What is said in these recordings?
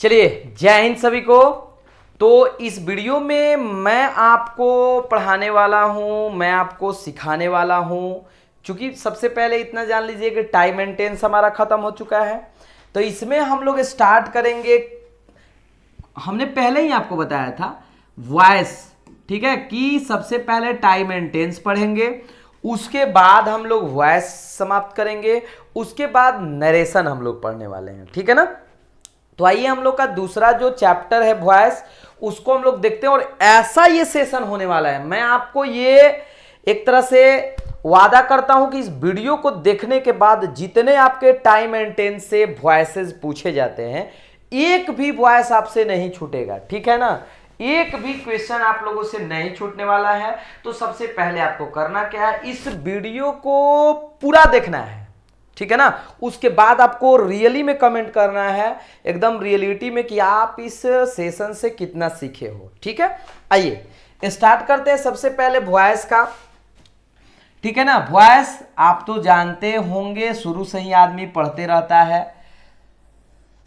चलिए, जय हिंद सभी को। तो इस वीडियो में मैं आपको पढ़ाने वाला हूं, मैं आपको सिखाने वाला हूं। क्योंकि सबसे पहले इतना जान लीजिए कि टाइम एंड टेंस हमारा खत्म हो चुका है, तो इसमें हम लोग स्टार्ट करेंगे। हमने पहले ही आपको बताया था वॉइस, ठीक है, कि सबसे पहले टाइम एंड टेंस पढ़ेंगे, उसके बाद हम लोग वॉइस समाप्त करेंगे, उसके बाद नरेशन हम लोग पढ़ने वाले हैं, ठीक है ना। तो आइए हम लोग का दूसरा जो चैप्टर है वॉइस, उसको हम लोग देखते हैं। और ऐसा ये सेशन होने वाला है, मैं आपको ये एक तरह से वादा करता हूं कि इस वीडियो को देखने के बाद जितने आपके टाइम एंड टेंस से वॉइसेस पूछे जाते हैं, एक भी वॉइस आपसे नहीं छूटेगा, ठीक है ना। एक भी क्वेश्चन आप लोगों से नहीं छूटने वाला है। तो सबसे पहले आपको करना क्या है, इस वीडियो को पूरा देखना है, ठीक है ना। उसके बाद आपको रियली में कमेंट करना है, एकदम रियलिटी में, कि आप इस सेशन से कितना सीखे हो, ठीक है। आइए स्टार्ट करते हैं सबसे पहले वॉइस का, ठीक है ना। वॉइस आप तो जानते होंगे, शुरू से ही आदमी पढ़ते रहता है।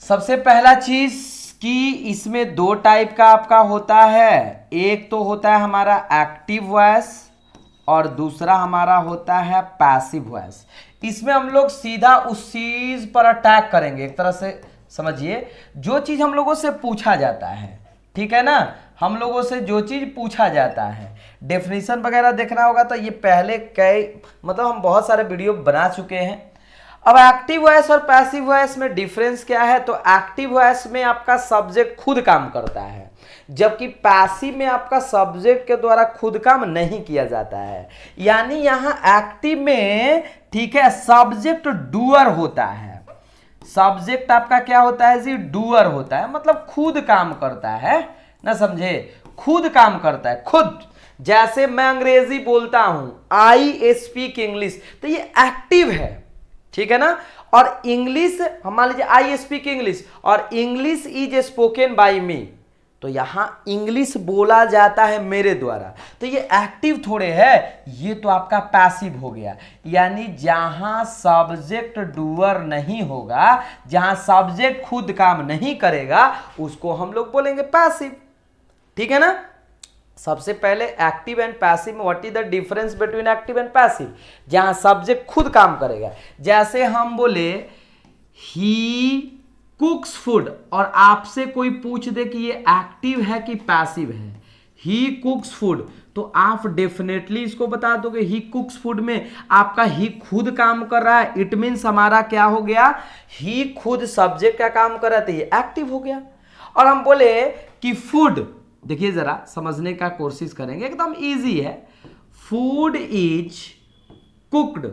सबसे पहला चीज कि इसमें दो टाइप का आपका होता है, एक तो होता है हमारा एक्टिव वॉइस और दूसरा हमारा होता है पैसिव वॉइस। इसमें हम लोग सीधा उस चीज पर अटैक करेंगे, एक तरह से समझिए, जो चीज हम लोगों से पूछा जाता है, ठीक है ना। हम लोगों से जो चीज पूछा जाता है, डेफिनेशन वगैरह देखना होगा तो ये पहले मतलब हम बहुत सारे वीडियो बना चुके हैं। अब एक्टिव वॉइस और पैसिव वॉइस में डिफरेंस क्या है, तो एक्टिव वॉइस में आपका सब्जेक्ट खुद काम करता है, जबकि पैसिव में आपका सब्जेक्ट के द्वारा खुद काम नहीं किया जाता है। यानी यहां एक्टिव में, ठीक है, सब्जेक्ट डूअर होता है। सब्जेक्ट आपका क्या होता है जी, डूअर होता है, मतलब खुद काम करता है ना, समझे, खुद काम करता है, खुद। जैसे मैं अंग्रेजी बोलता हूं, आई स्पीक इंग्लिश, तो ये एक्टिव है, ठीक है ना। और इंग्लिश, हम मान लीजिए आई स्पीक इंग्लिश और इंग्लिश इज स्पोकन बाय मी, तो यहां इंग्लिश बोला जाता है मेरे द्वारा, तो ये एक्टिव थोड़े है, ये तो आपका पैसिव हो गया। यानी जहां सब्जेक्ट डूअर नहीं होगा, जहां सब्जेक्ट खुद काम नहीं करेगा, उसको हम लोग बोलेंगे पैसिव, ठीक है ना। सबसे पहले एक्टिव एंड पैसिव में what is the difference between active and passive, जहां सब्जेक्ट खुद काम करेगा। जैसे हम बोले ही कुक्स फूड, और आपसे कोई पूछ दे कि ये एक्टिव है कि पैसिव है, ही कुक्स फूड, तो आप डेफिनेटली इसको बता दोगे ही कुक्स फूड में आपका ही खुद काम कर रहा है, इट मीन्स हमारा क्या हो गया, ही खुद सब्जेक्ट का काम कर रहा है, तो ये एक्टिव हो गया। और हम बोले कि फूड, देखिए जरा समझने का कोशिश करेंगे, एकदम इजी है। Food is cooked,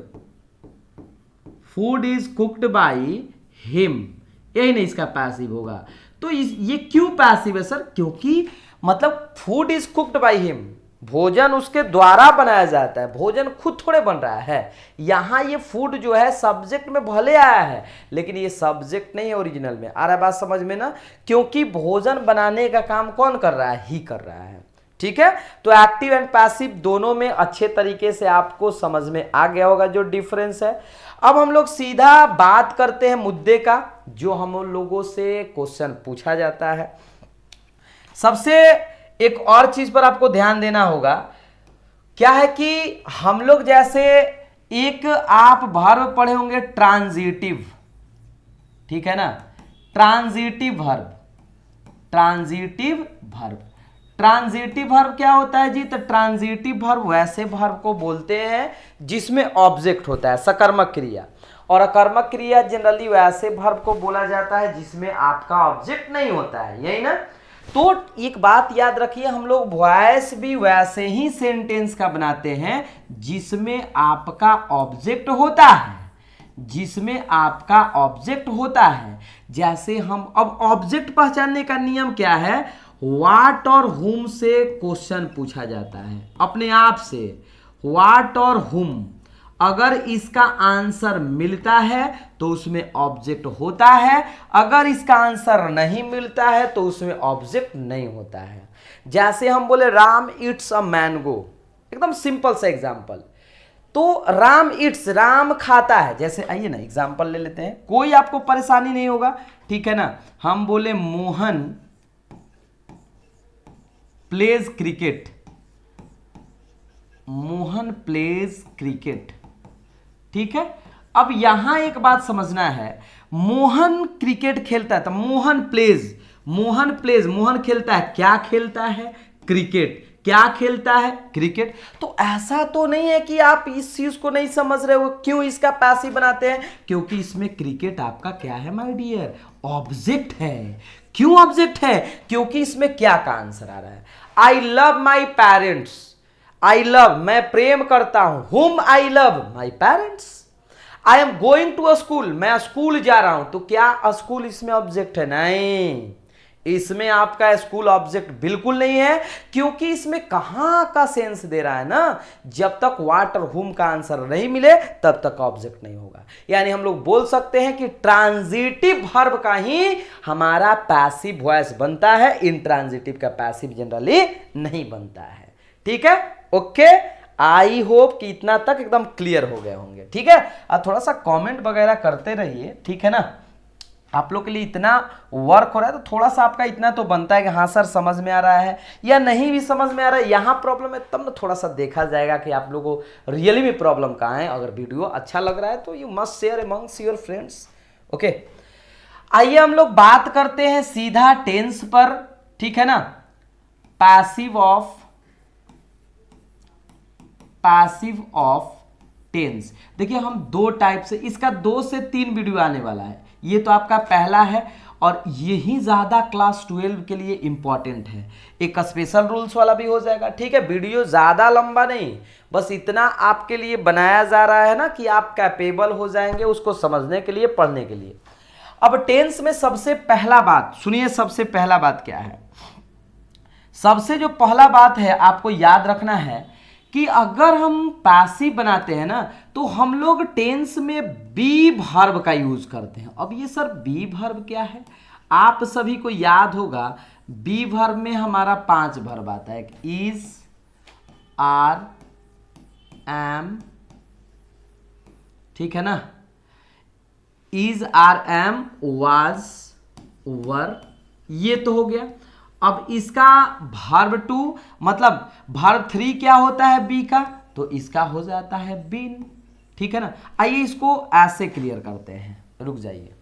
food is cooked by him, यही नहीं इसका पैसिव होगा। तो ये क्यों पैसिव है सर, क्योंकि मतलब food is cooked by him, भोजन उसके द्वारा बनाया जाता है, भोजन खुद थोड़े बन रहा है। यहां ये फूड जो है सब्जेक्ट में भले आया है, लेकिन ये सब्जेक्ट नहीं है ओरिजिनल में। आ रहा है बात समझ में ना, क्योंकि भोजन बनाने का काम कौन कर रहा है, ही कर रहा है, ठीक है। तो एक्टिव एंड पैसिव दोनों में अच्छे तरीके से आपको समझ में आ गया होगा जो डिफरेंस है। अब हम लोग सीधा बात करते हैं मुद्दे का, जो हम लोगों से क्वेश्चन पूछा जाता है। सबसे एक और चीज पर आपको ध्यान देना होगा, क्या है कि हम लोग जैसे एक आप वर्ब पढ़े होंगे ट्रांजिटिव, ठीक है ना, transitive verb, transitive verb. Transitive verb क्या होता है जी, तो ट्रांजिटिव वर्ब वैसे वर्ब को बोलते हैं जिसमें ऑब्जेक्ट होता है, सकर्मक क्रिया। और अकर्मक क्रिया जनरली वैसे वर्ब को बोला जाता है जिसमें आपका ऑब्जेक्ट नहीं होता है, यही ना। तो एक बात याद रखिए, हम लोग वॉइस भी वैसे ही सेंटेंस का बनाते हैं जिसमें आपका ऑब्जेक्ट होता है, जिसमें आपका ऑब्जेक्ट होता है। जैसे हम अब ऑब्जेक्ट पहचानने का नियम क्या है, व्हाट और हुम से क्वेश्चन पूछा जाता है अपने आप से, व्हाट और हुम, अगर इसका आंसर मिलता है तो उसमें ऑब्जेक्ट होता है, अगर इसका आंसर नहीं मिलता है तो उसमें ऑब्जेक्ट नहीं होता है। जैसे हम बोले राम इट्स अ मैंगो, एकदम सिंपल सा एग्जांपल, तो राम इट्स, राम खाता है। जैसे आइए ना एग्जाम्पल ले लेते हैं, कोई आपको परेशानी नहीं होगा, ठीक है ना। हम बोले Mohan pledge cricket, Mohan pledge cricket, ठीक है। अब यहां एक बात समझना है, मोहन क्रिकेट खेलता है तो मोहन प्लेज, मोहन प्लेज, मोहन खेलता है, क्या खेलता है? क्रिकेट। क्या खेलता है? क्रिकेट। तो ऐसा तो नहीं है कि आप इस चीज को नहीं समझ रहे हो। क्यों इसका पैसिव बनाते हैं? क्योंकि इसमें क्रिकेट आपका क्या है माय डियर? ऑब्जेक्ट है। क्यों ऑब्जेक्ट है? क्योंकि इसमें क्या का आंसर आ रहा है? I love my parents, I love, मैं प्रेम करता हूं, whom I love, my parents. I am going to a school, मैं स्कूल जा रहा हूं, तो क्या स्कूल इसमें ऑब्जेक्ट है? नहीं, इसमें आपका स्कूल ऑब्जेक्ट बिल्कुल नहीं है, क्योंकि इसमें कहां का सेंस दे रहा है ना, जब तक वाट और हुम का आंसर नहीं मिले तब तक ऑब्जेक्ट नहीं होगा। यानी हम लोग बोल सकते हैं कि ट्रांजिटिव वर्ब का ही हमारा पैसिव वॉइस बनता है, इंट्रांजिटिव का पैसिव जनरली नहीं बनता है। ठीक है, ओके। आई होप कि इतना तक एकदम क्लियर हो गए होंगे। ठीक है, अब थोड़ा सा कमेंट वगैरह करते रहिए, ठीक है ना। आप लोग के लिए इतना वर्क हो रहा है तो थोड़ा सा आपका इतना तो बनता है कि हाँ सर समझ में आ रहा है, या नहीं भी समझ में आ रहा है, यहाँ प्रॉब्लम है, तब ना थोड़ा सा देखा जाएगा कि आप लोगों को रियली में प्रॉब्लम कहाँ है। अगर वीडियो अच्छा लग रहा है तो you must share amongst your friends. Okay, आइए हम लोग बात करते हैं सीधा टेंस पर, ठीक है ना। Passive of tense. देखिए हम दो टाइप से, इसका 2 से 3 वीडियो आने वाला है। ये तो आपका पहला है और यही ज्यादा क्लास 12 के लिए इंपॉर्टेंट है। एक स्पेशल रूल्स वाला भी हो जाएगा, ठीक है। वीडियो ज्यादा लंबा नहीं, बस इतना आपके लिए बनाया जा रहा है ना कि आप कैपेबल हो जाएंगे उसको समझने के लिए, पढ़ने के लिए। अब टेंस में सबसे पहला बात सुनिए, सबसे पहला बात क्या है? सबसे जो पहला बात है आपको याद रखना है कि अगर हम पैसिव बनाते हैं ना तो हम लोग टेंस में बी वर्ब का यूज करते हैं। अब ये सर बी वर्ब क्या है? आप सभी को याद होगा बी वर्ब में हमारा 5 वर्ब आता है, इज, आर, एम, ठीक है ना, इज, आर, एम, वाज, वर, ये तो हो गया। अब इसका वर्ब 2 मतलब वर्ब 3 क्या होता है बी का? तो इसका हो जाता है बीन, ठीक है ना। आइए इसको ऐसे क्लियर करते हैं, रुक जाइए,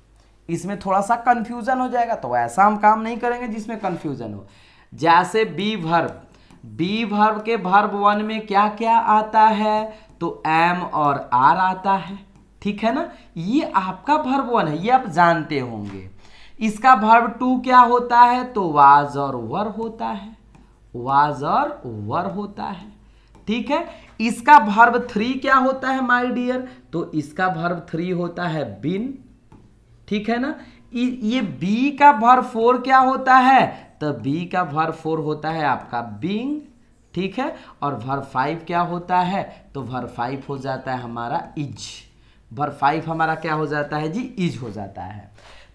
इसमें थोड़ा सा कंफ्यूजन हो जाएगा, तो ऐसा हम काम नहीं करेंगे जिसमें कंफ्यूजन हो। जैसे बी वर्ब के वर्ब 1 में क्या क्या आता है? तो एम और आर आता है, ठीक है ना। ये आपका वर्ब 1 है, ये आप जानते होंगे। इसका वर्ब 2 क्या होता है? तो वाज और वर होता है, वाज और वर होता है, ठीक है। इसका वर्ब 3 क्या होता है माय डियर? तो इसका वर्ब 3 होता है बीन, ठीक है ना। ये बी का वर्ब 4 क्या होता है? तो बी का वर्ब 4 होता है आपका बीइंग, ठीक है। और वर्ब 5 क्या होता है? तो वर्ब 5 हो जाता है हमारा इज, वर्ब 5 हमारा क्या हो जाता है जी? इज हो जाता है।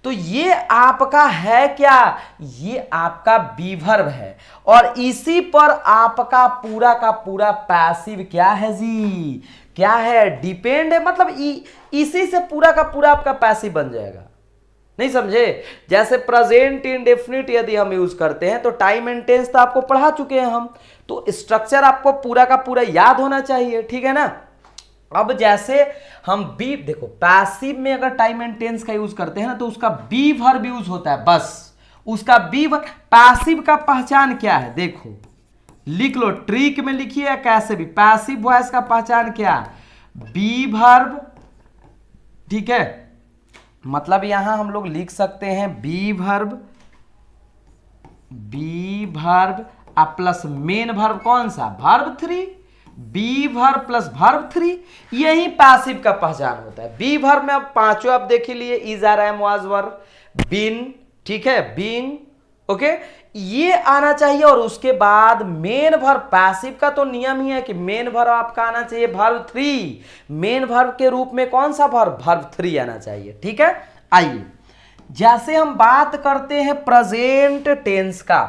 तो ये आपका है क्या? ये आपका बी वर्ब है और इसी पर आपका पूरा का पूरा पैसिव क्या है जी? क्या है? डिपेंड है, मतलब इसी से पूरा का पूरा आपका पैसिव बन जाएगा। नहीं समझे? जैसे प्रेजेंट इंडेफिनिट यदि हम यूज करते हैं तो टाइम एंड टेंस तो आपको पढ़ा चुके हैं हम, तो स्ट्रक्चर आपको पूरा का पूरा याद होना चाहिए, ठीक है ना। अब जैसे हम बी, देखो पैसिव में अगर टाइम एंड टेंस का यूज करते हैं ना तो उसका बी वर्ब यूज होता है, बस उसका बी वर्ब। पैसिव का पहचान क्या है? देखो लिख लो, ट्रिक में लिखिए या कैसे भी, पैसिव वॉइस का पहचान क्या? बी वर्ब, ठीक है। मतलब यहां हम लोग लिख सकते हैं be verb plus main verb, कौन सा? Verb 3, be verb plus verb 3, यही पैसिव का पहचान होता है। बी वर्ब में अब पांचों आप देख लिए, is, are, am, was, were, been, ठीक है, बीइंग, ओके, ये आना चाहिए। और उसके बाद मेन वर्ब, पैसिव का तो नियम ही है कि मेन वर्ब आपका आना चाहिए वर्ब 3, मेन वर्ब के रूप में कौन सा वर्ब? वर्ब 3 आना चाहिए, ठीक है। आइए जैसे हम बात करते हैं प्रेजेंट टेंस का,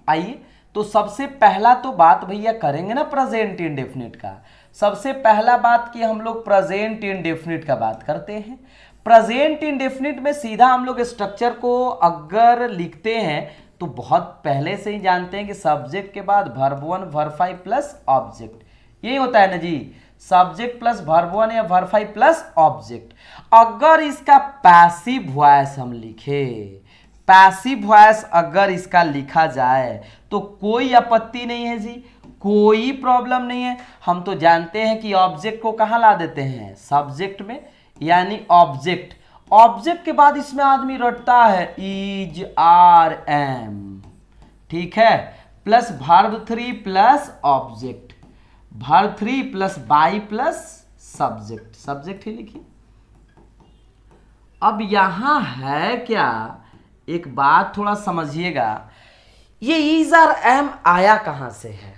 आइए तो सबसे पहला तो बात भैया करेंगे ना प्रेजेंट इंडेफिनिट का, सबसे पहला बात कि हम लोग प्रेजेंट इंडेफिनिट का बात करते हैं। प्रेजेंट इंडेफिनिट में सीधा हम लोग स्ट्रक्चर को अगर लिखते हैं तो बहुत पहले से ही जानते हैं कि सब्जेक्ट के बाद वर्ब 1 वर्ब 5 प्लस ऑब्जेक्ट, यही होता है ना जी, सब्जेक्ट प्लस वर्ब 1 या वर्ब 5 प्लस ऑब्जेक्ट। अगर इसका पैसिव वॉइस हम लिखे, पैसिव वॉइस अगर इसका लिखा जाए तो कोई आपत्ति नहीं है जी, कोई प्रॉब्लम नहीं है। हम तो जानते हैं कि ऑब्जेक्ट को कहाँ ला देते हैं, सब्जेक्ट में, यानी ऑब्जेक्ट। ऑब्जेक्ट के बाद इसमें आदमी रटता है इज आर एम, ठीक है, plus verb 3 plus object, verb 3 plus by plus subject, subject ही लिखिए। अब यहां है क्या, एक बात थोड़ा समझिएगा, ये इज आर एम आया कहां से है,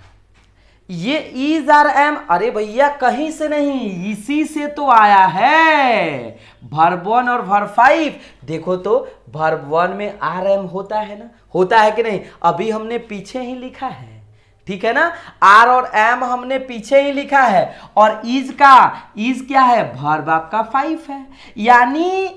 ये इज आर एम, अरे भैया कहीं से नहीं, इसी से तो आया है, वर्ब 1 और वर्ब 5। देखो तो वर्ब 1 में आर एम होता है ना, होता है कि नहीं, अभी हमने पीछे ही लिखा है, ठीक है ना, आर और एम हमने पीछे ही लिखा है। और इज का, इज क्या है, वर्ब आपका 5 है, यानी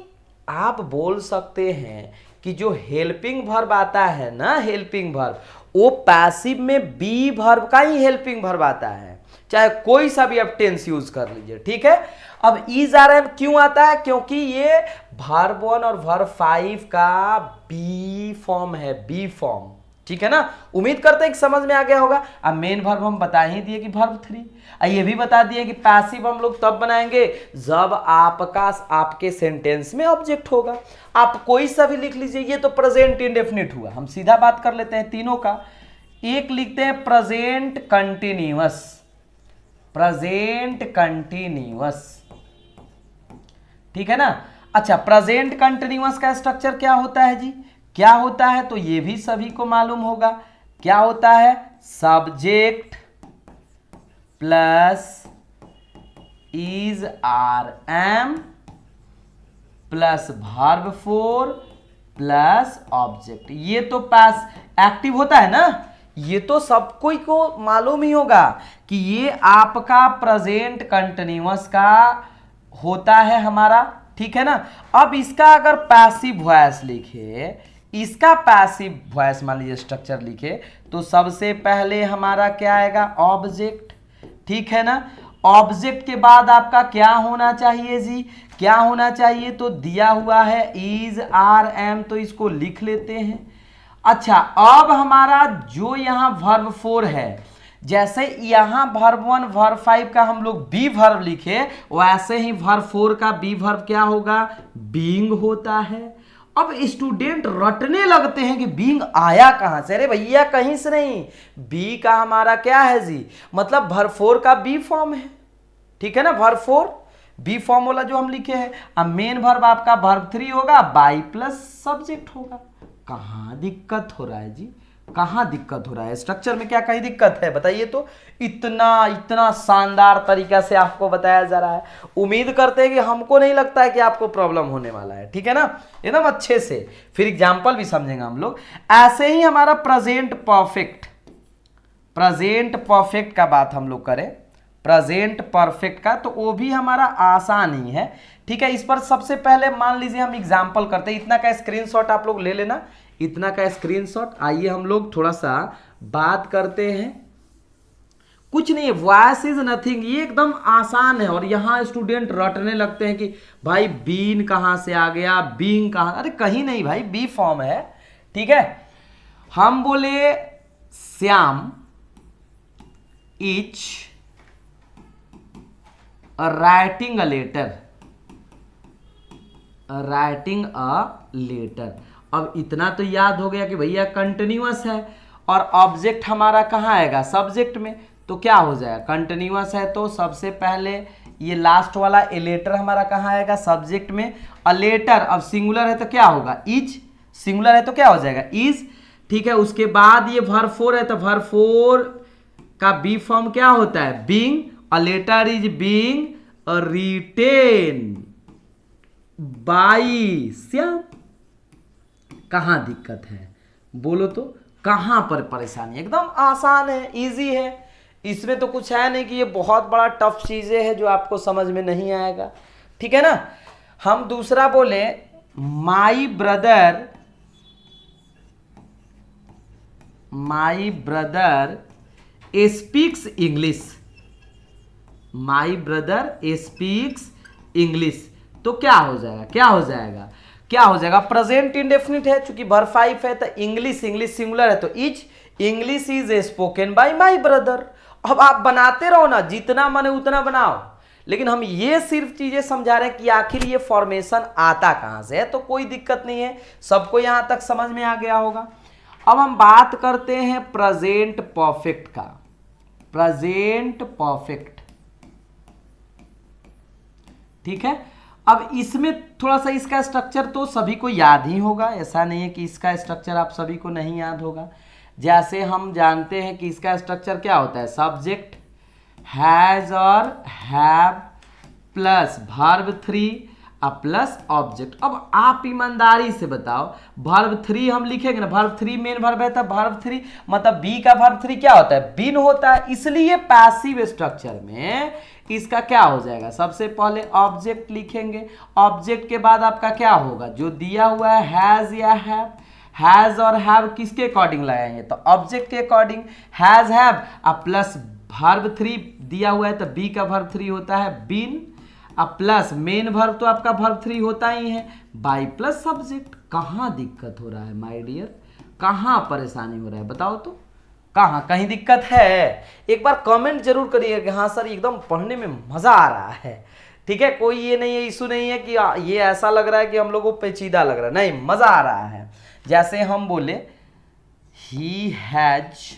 आप बोल सकते हैं कि जो हेल्पिंग वर्ब आता है ना, हेल्पिंग वर्ब, वो पैसिव में बी वर्ब का ही हेल्पिंग वर्ब आता है, चाहे कोई सा भी आप टेंस यूज कर लीजिए, ठीक है। अब इज आर एम क्यों आता है, क्योंकि ये वर्ब 1 और वर्ब 5 का बी फॉर्म है, बी फॉर्म, ठीक है ना। उम्मीद करते हैं कि समझ में आ गया होगा। अब मेन वर्ब हम बता ही दिए कि वर्ब 3, ये भी बता दिए कि पैसिव हम लोग तब बनाएंगे जब आपका, आपके सेंटेंस में ऑब्जेक्ट होगा। आप कोई सा भी लिख लीजिए, ये तो प्रेजेंट इंडेफिनिट हुआ। हम सीधा बात कर लेते हैं तीनों का। एक लिखते हैं प्रेजेंट कंटिन्यूअस, प्रेजेंट कंटिन्यूअस, ठीक है ना। अच्छा, प्रेजेंट कंटिन्यूअस का स्ट्रक्चर क्या होता है जी, क्या होता है, तो ये भी सभी को मालूम होगा, क्या होता है, subject plus is are am plus verb 4 plus object. ये तो पास एक्टिव होता है ना, ये तो सब कोई को मालूम ही होगा कि ये आपका प्रेजेंट कंटिन्यूअस का होता है हमारा, ठीक है ना। अब इसका अगर पैसिव वॉइस लिखे, इसका पैसिव वॉइस मान लीजिए स्ट्रक्चर लिखे, तो सबसे पहले हमारा क्या आएगा, ऑब्जेक्ट, ठीक है ना। ऑब्जेक्ट के बाद आपका क्या होना चाहिए जी, क्या होना चाहिए, तो दिया हुआ है इज आर एम, तो इसको लिख लेते हैं। अच्छा, अब हमारा जो यहाँ वर्ब 4 है, जैसे यहाँ वर्ब 1 वर्ब 5 का हम लोग बी वर्ब लिखे, वैसे ही वर्ब 4 का बी वर्ब क्या होगा, बीइंग होता है। अब स्टूडेंट रटने लगते हैं कि बीइंग आया कहां से, अरे भैया कहीं से नहीं, बी का हमारा क्या है जी, मतलब वर्ब 4 का बी फॉर्म है, ठीक है ना, वर्ब 4 बी फॉर्म वाला जो हम लिखे हैं। अब मेन वर्ब आपका वर्ब 3 होगा, बाई प्लस सब्जेक्ट होगा। कहां दिक्कत हो रहा है जी, कहां दिक्कत हो रहा है, स्ट्रक्चर में क्या कहीं दिक्कत है बताइए तो। इतना शानदार तरीका से आपको बताया जा रहा है, उम्मीद करते हैं कि हमको नहीं लगता है कि आपको प्रॉब्लम होने वाला है, ठीक है ना, एकदम अच्छे से। फिर एग्जांपल भी समझेंगे हम लोग। ऐसे ही हमारा प्रेजेंट परफेक्ट, प्रेजेंट परफेक्ट का बात हम लोग करें, प्रेजेंट परफेक्ट का, तो वो भी हमारा आसान ही है, ठीक है। इस पर सबसे पहले मान लीजिए हम एग्जांपल करते हैं, इतना का स्क्रीनशॉट आप लोग ले लेना, इतना का स्क्रीनशॉट। आइए हम लोग थोड़ा सा बात करते हैं, कुछ नहीं, वॉइस इज नथिंग, ये एकदम आसान है। और यहाँ स्टूडेंट रटने लगते हैं कि भाई बीन कहाँ से आ गया, बीइंग कहाँ, अरे कहीं नहीं भाई, बी फॉर्म है, ठीक है। हम बोले Shyam is writing a letter, writing a letter. अब इतना तो याद हो गया कि भैया कंटिन्यूअस है और ऑब्जेक्ट हमारा कहाँ आएगा, सब्जेक्ट में, तो क्या हो जाएगा, कंटिन्यूअस है तो सबसे पहले ये लास्ट वाला ए लेटर हमारा कहाँ आएगा, सब्जेक्ट में। अ लेटर, अब सिंगुलर है तो क्या होगा, इज, सिंगुलर है तो क्या हो जाएगा, इज, ठीक है। उसके बाद ये वर्ब 4 है तो वर्ब 4 का बी फॉर्म क्या होता है, being. A letter is being written by Shyam. कहां दिक्कत है बोलो तो, कहां पर परेशानी, एकदम आसान है, इजी है, इसमें तो कुछ है नहीं कि ये बहुत बड़ा टफ चीजें है जो आपको समझ में नहीं आएगा, ठीक है ना। हम दूसरा बोले my brother speaks English, my brother speaks English, तो क्या हो जाएगा, प्रेजेंट इंडेफिनिट है, चूंकि वर्ब 5 है तो इंग्लिश सिंगुलर है, तो English is spoken by my brother. अब आप बनाते रहो ना, जितना माने उतना बनाओ, लेकिन हम ये सिर्फ चीजें समझा रहे हैं कि आखिर ये फॉर्मेशन आता कहां से है, तो कोई दिक्कत नहीं है, सबको यहां तक समझ में आ गया होगा। अब हम बात करते हैं प्रेजेंट परफेक्ट का, प्रेजेंट परफेक्ट, ठीक है। अब इसमें थोड़ा सा इसका स्ट्रक्चर तो सभी को याद ही होगा, ऐसा नहीं है कि इसका स्ट्रक्चर आप सभी को नहीं याद होगा। जैसे हम जानते हैं कि इसका स्ट्रक्चर क्या होता है, सब्जेक्ट हैज और have plus verb 3 plus object. अब आप ईमानदारी से बताओ, वर्ब 3 हम लिखेंगे ना, वर्ब 3 मेन वर्ब है, तब वर्ब 3 मतलब बी का वर्ब 3 क्या होता है, बीन होता है, इसलिए पैसिव स्ट्रक्चर में इसका क्या हो जाएगा, सबसे पहले ऑब्जेक्ट लिखेंगे, ऑब्जेक्ट के बाद आपका क्या होगा, जो दिया हुआ है हैज या हैव, हैज और हैव किसके अकॉर्डिंग लगाएंगे, तो ऑब्जेक्ट के according, has have plus verb 3 दिया हुआ है, तो बी का वर्ब 3 होता है बीन, प्लस मेन वर्ब तो आपका वर्ब 3 होता ही है, बाई प्लस सब्जेक्ट। कहाँ दिक्कत हो रहा है माय डियर, कहाँ परेशानी हो रहा है बताओ तो, कहाँ कहीं दिक्कत है, एक बार कमेंट जरूर करिएगा कि हाँ सर एकदम पढ़ने में मजा आ रहा है, ठीक है। कोई ये नहीं है, इशू नहीं है कि ये ऐसा लग रहा है कि हम लोगों को पेचीदा लग रहा है, नहीं, मजा आ रहा है। जैसे हम बोले he has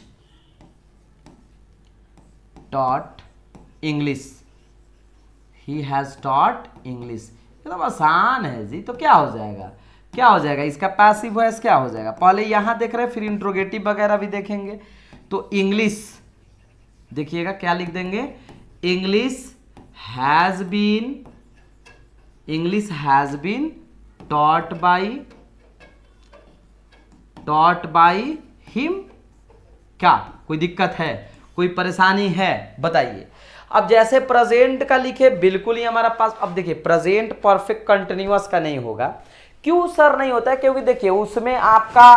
taught English, he has taught English, एकदम आसान है जी, तो क्या हो जाएगा, इसका पैसिव वॉइस क्या हो जाएगा, पहले यहां देख रहे हैं, फिर इंट्रोगेटिव वगैरह भी देखेंगे, तो इंग्लिश देखिएगा क्या लिख देंगे, English has been taught by him. क्या कोई दिक्कत है, कोई परेशानी है बताइए। अब जैसे प्रेजेंट का लिखे बिल्कुल ही हमारा पास, अब देखिए प्रेजेंट परफेक्ट कंटिन्यूअस का नहीं होगा, क्यों सर नहीं होता है, क्योंकि देखिए उसमें आपका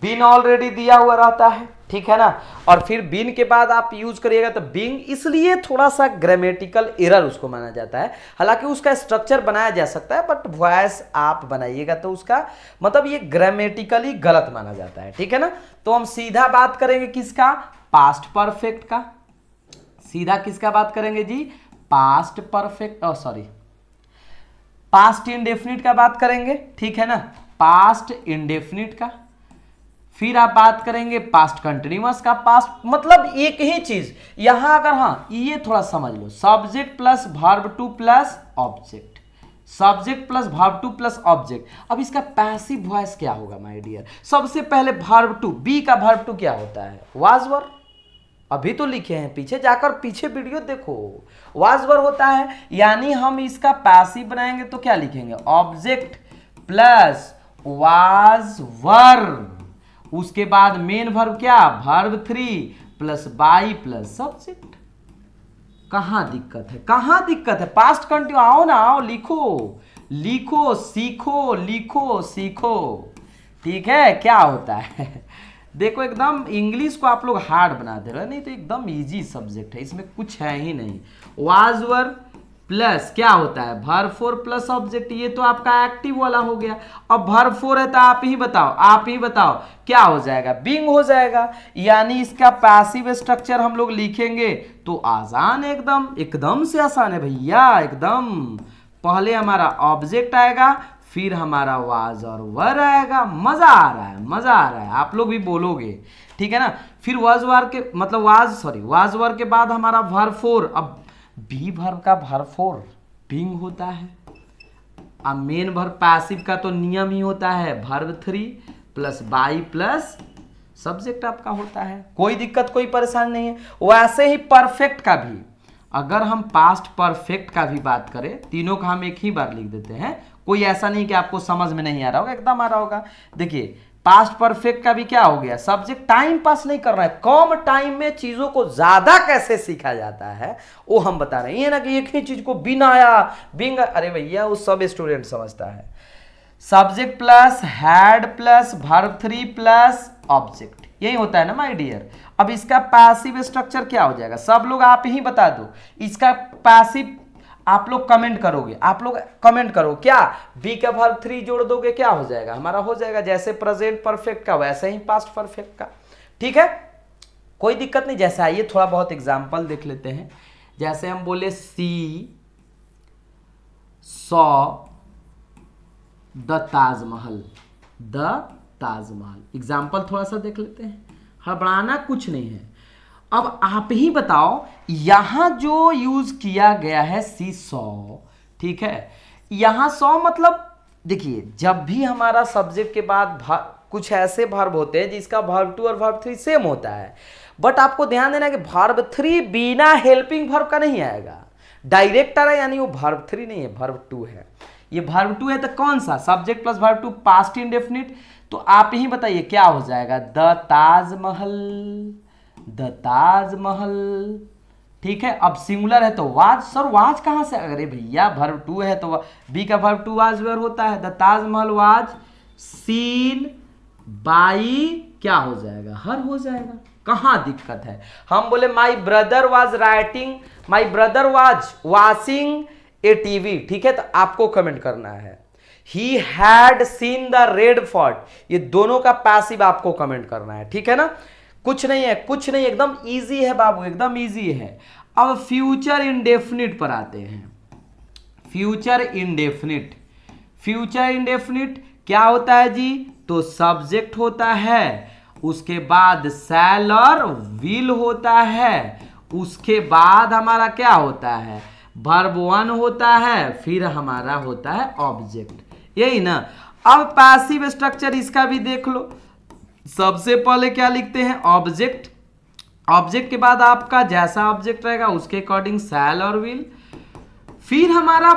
बीन ऑलरेडी दिया हुआ रहता है, ठीक है ना, और फिर बीन के बाद आप यूज करिएगा तो बीइंग, इसलिए थोड़ा सा ग्रामेटिकल एरर उसको माना जाता है। हालांकि उसका स्ट्रक्चर बनाया जा सकता है, बट वॉइस आप बनाइएगा तो उसका मतलब ये ग्रामेटिकली गलत माना जाता है, ठीक है ना। तो हम सीधा बात करेंगे किसका, पास्ट परफेक्ट का, सीधा किसका बात करेंगे जी, past perfect, sorry past indefinite का बात करेंगे, ठीक है ना, पास्ट इंडेफिनिट का। फिर आप बात करेंगे पास्ट कंटिन्यूअस का, पास्ट मतलब एक ही चीज यहां, अगर हाँ ये थोड़ा समझ लो, subject plus verb 2 plus object, subject plus verb 2 plus object. अब इसका पैसिव वॉइस क्या होगा माय डियर, सबसे पहले वर्ब 2, बी का वर्ब 2 क्या होता है, वाज वर, अभी तो लिखे हैं, पीछे जाकर पीछे वीडियो देखो, वाज वर होता है, यानी हम इसका पैसिव बनाएंगे तो क्या लिखेंगे, ऑब्जेक्ट प्लस वाज वर, उसके बाद मेन वर्ब क्या, verb 3 plus by plus subject. कहां दिक्कत है, पास्ट कंटिन्यू, आओ ना, आओ लिखो सीखो, ठीक है। क्या होता है देखो, एकदम इंग्लिश को आप लोग हार्ड बना दे रहे हो, नहीं तो एकदम इजी सब्जेक्ट है, इसमें कुछ है ही नहीं। वाज वर प्लस क्या होता है, वर्ब 4 प्लस ऑब्जेक्ट, ये तो आपका एक्टिव वाला हो गया। अब वर्ब 4 है तो आप ही बताओ क्या हो जाएगा, बीइंग हो जाएगा, यानी इसका पैसिव स्ट्रक्चर हम लोग लिखेंगे तो आसान है, एकदम से आसान है भैया, एकदम। पहले हमारा ऑब्जेक्ट आएगा, फिर हमारा वाज और वर आएगा, मजा आ रहा है, आप लोग भी बोलोगे, ठीक है ना। फिर वाज वर के बाद हमारा वर्ब 4, अब बी वर्ब का वर्ब 4 बीइंग होता है, अब मेन वर्ब पैसिव का तो नियम ही होता है, verb 3 plus by plus subject आपका होता है, कोई दिक्कत कोई परेशानी नहीं है। वैसे ही परफेक्ट का भी, अगर हम पास्ट परफेक्ट का भी बात करें, तीनों का हम एक ही बार लिख देते हैं, कोई ऐसा नहीं कि आपको समझ में नहीं आ रहा होगा, एकदम आ रहा होगा। देखिए पास्ट परफेक्ट का भी क्या हो गया, सब्जेक्ट। टाइम पास नहीं कर रहा है, कम टाइम में चीजों को ज्यादा कैसे सीखा जाता है वो हम बता रहे हैं। ये ना कि एक ही चीज को बिन आया बिंग, अरे भैया वो सब स्टूडेंट समझता है। Subject plus had plus verb 3 plus object, यही होता है ना माय डियर। अब इसका पैसिव स्ट्रक्चर क्या हो जाएगा, सब लोग आप ही बता दो। इसका पैसिव आप लोग कमेंट करोगे, आप लोग कमेंट करो क्या, बी का वर्ब 3 जोड़ दोगे क्या हो जाएगा, हमारा हो जाएगा जैसे प्रेजेंट परफेक्ट का वैसे ही पास्ट परफेक्ट का। ठीक है, कोई दिक्कत नहीं। जैसे आइए थोड़ा बहुत एग्जांपल देख लेते हैं। जैसे हम बोले she saw the Taj Mahal, the Taj Mahal, example थोड़ा सा देख लेते हैं, हड़बड़ाना कुछ नहीं है। अब आप ही बताओ, यहां जो यूज किया गया है सी सॉ, ठीक है, यहां सॉ मतलब देखिए जब भी हमारा सब्जेक्ट के बाद कुछ ऐसे वर्ब होते हैं जिसका वर्ब 2 और वर्ब 3 सेम होता है, बट आपको ध्यान देना कि वर्ब 3 बिना हेल्पिंग वर्ब का नहीं आएगा, डायरेक्ट आ रहा है, यानी वो वर्ब 3 नहीं है, वर्ब 2 है। ये वर्ब 2 है तो कौन सा, subject plus verb 2 past indefinite. तो आप ही बताइए क्या हो जाएगा, द ताजमहल, द ताजमहल। ठीक है, अब सिंगुलर है तो वाज, सर वाज कहां से, अरे भैया वर्ब 2 है तो बी का वर्ब 2 वाज वेयर होता है। The Taj Mahal was scene by, क्या हो जाएगा, हर हो जाएगा, कहां दिक्कत है। हम बोले my brother was writing, my brother was washing A TV, ठीक है, तो आपको कमेंट करना है he had seen the red fort, ये दोनों का पैसिव आपको कमेंट करना है। ठीक है ना, कुछ नहीं है, कुछ नहीं, एकदम इजी है बाबू, एकदम इजी है। अब फ्यूचर इंडेफिनिट पर आते हैं। फ्यूचर इंडेफिनिट, फ्यूचर इंडेफिनिट क्या होता है जी, तो सब्जेक्ट होता है, उसके बाद शैल और विल होता है, उसके बाद हमारा क्या होता है, वर्ब 1 होता है, फिर हमारा होता है ऑब्जेक्ट, यही ना। अब पैसिव स्ट्रक्चर इसका भी देख लो। सबसे पहले क्या लिखते हैं, ऑब्जेक्ट, ऑब्जेक्ट के बाद आपका जैसा ऑब्जेक्ट रहेगा उसके अकॉर्डिंग शैल और विल, फिर हमारा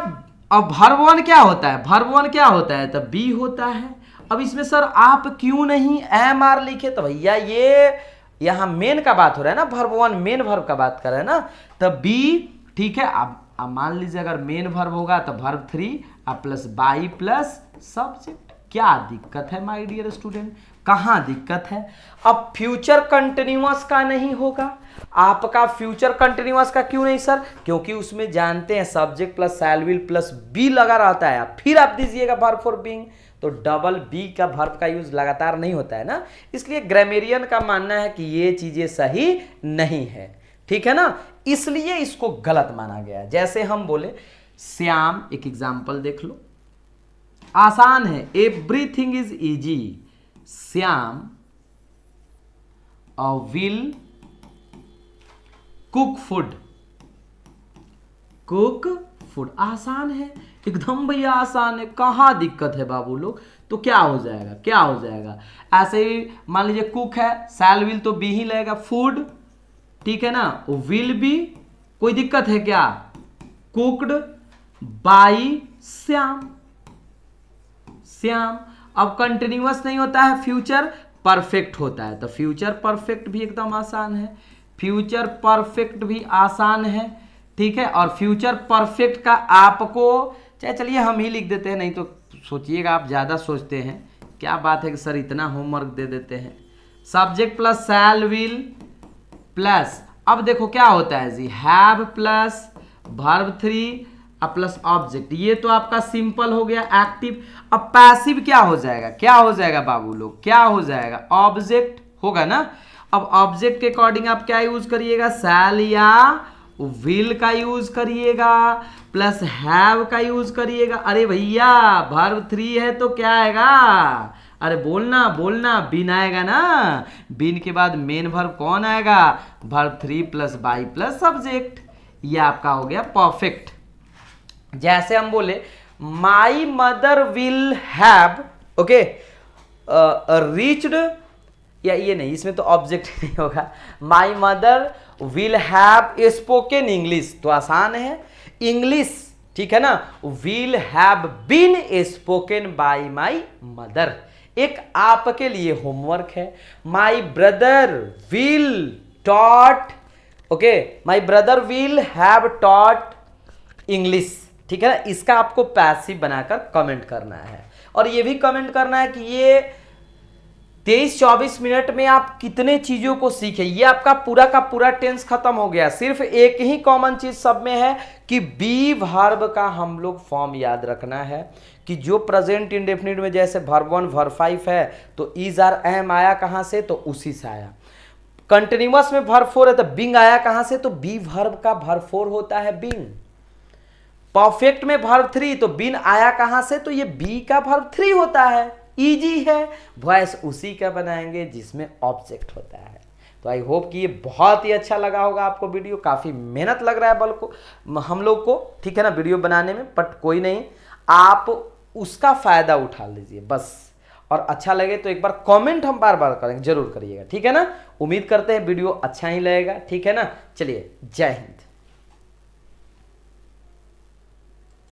अब वर्ब 1 क्या होता है, वर्ब 1 क्या होता है, तो बी होता है। अब इसमें सर आप क्यों नहीं एम आर लिखे, तो भैया ये यहां मेन का बात हो रहा है ना, वर्ब 1 मेन वर्ब का बात कर रहे हैं ना, तो बी। ठीक है, अब मान लीजिए अगर मेन वर्ब होगा तो verb 3 plus by plus subject, क्या दिक्कत है माय डियर स्टूडेंट, कहां दिक्कत है। अब फ्यूचर कंटिन्यूअस का नहीं होगा आपका, फ्यूचर कंटिन्यूअस का क्यों नहीं सर, क्योंकि उसमें जानते हैं subject plus shall will plus be लगा रहता है, फिर आप दीजिएगा वर्ब फॉर बीइंग, तो डबल बी का वर्ब का यूज लगातार नहीं होता है ना, इसलिए ग्रामेरियन का मानना है कि ये चीजें सही नहीं है। ठीक है ना, इसलिए इसको गलत माना गया। जैसे हम बोले श्याम, एक एग्जाम्पल देख लो, आसान है, everything is easy, Shyam will cook food, cook food, आसान है एकदम भैया, आसान है, कहां दिक्कत है बाबू लोग। तो क्या हो जाएगा, क्या हो जाएगा, ऐसे ही मान लीजिए कुक है, शैल विल तो बी ही लगेगा, फूड, ठीक है ना, विल बी, कोई दिक्कत है क्या, कुक्ड बाई श्याम, श्याम। अब कंटिन्यूअस नहीं होता है, फ्यूचर परफेक्ट होता है, तो फ्यूचर परफेक्ट भी एकदम आसान है, फ्यूचर परफेक्ट भी आसान है। ठीक है, और फ्यूचर परफेक्ट का आपको चाहे चलिए हम ही लिख देते हैं, नहीं तो सोचिएगा आप ज़्यादा सोचते हैं, क्या बात है कि सर इतना होमवर्क दे देते हैं। Subject plus shall will plus, अब देखो क्या होता है जी, have plus verb 3 plus object, ये तो आपका सिंपल हो गया एक्टिव। अब पैसिव क्या हो जाएगा, क्या हो जाएगा बाबू लोग, क्या हो जाएगा, ऑब्जेक्ट होगा ना। अब ऑब्जेक्ट के अकॉर्डिंग आप क्या यूज करिएगा, शैल या विल का यूज करिएगा, प्लस हैव का यूज करिएगा। अरे भैया वर्ब 3 है तो क्या आएगा, अरे बोलना बोलना, बिन आएगा ना, बिन के बाद मेन वर्ब कौन आएगा, verb 3 plus by plus subject, ये आपका हो गया परफेक्ट। जैसे हम बोले my mother will have, okay, reached, या ये नहीं, इसमें तो ऑब्जेक्ट नहीं होगा, my mother will have spoken English, तो आसान है, इंग्लिश ठीक है ना, will have been spoken by my mother. एक आपके लिए होमवर्क है, my brother will taught, okay, my brother will have taught English, ठीक है ना। इसका आपको पैसिव बनाकर कमेंट करना है, और ये भी कमेंट करना है कि ये 23-24 मिनट में आप कितने चीजों को सीखे। ये आपका पूरा का पूरा टेंस खत्म हो गया। सिर्फ एक ही कॉमन चीज सब में है कि बी वर्ब का हम लोग फॉर्म याद रखना है, कि जो प्रेजेंट इंडेफिनिट में जैसे वर्ब 1 वर्ब 5 है तो इज आर एम आया कहां से, तो उसी से आया। कंटिन्यूअस में वर्ब 4 है तो बिंग आया कहां से, तो बी वर्ब का वर्ब 4 होता है बिंग। परफेक्ट में वर्ब 3 तो बिन आया कहां से, तो ये बी का वर्ब 3 होता है। इजी है। वॉइस उसी का बनाएंगे जिसमें ऑब्जेक्ट होता है। तो आई होप कि ये बहुत ही अच्छा लगा होगा आपको वीडियो। काफ़ी मेहनत लग रहा है बल को हम लोग को, ठीक है ना, वीडियो बनाने में, बट कोई नहीं, आप उसका फ़ायदा उठा लीजिए बस। और अच्छा लगे तो एक बार कमेंट हम बार बार करेंगे, जरूर करिएगा, ठीक है ना। उम्मीद करते हैं वीडियो अच्छा ही लगेगा, ठीक है ना। चलिए, जय हिंद।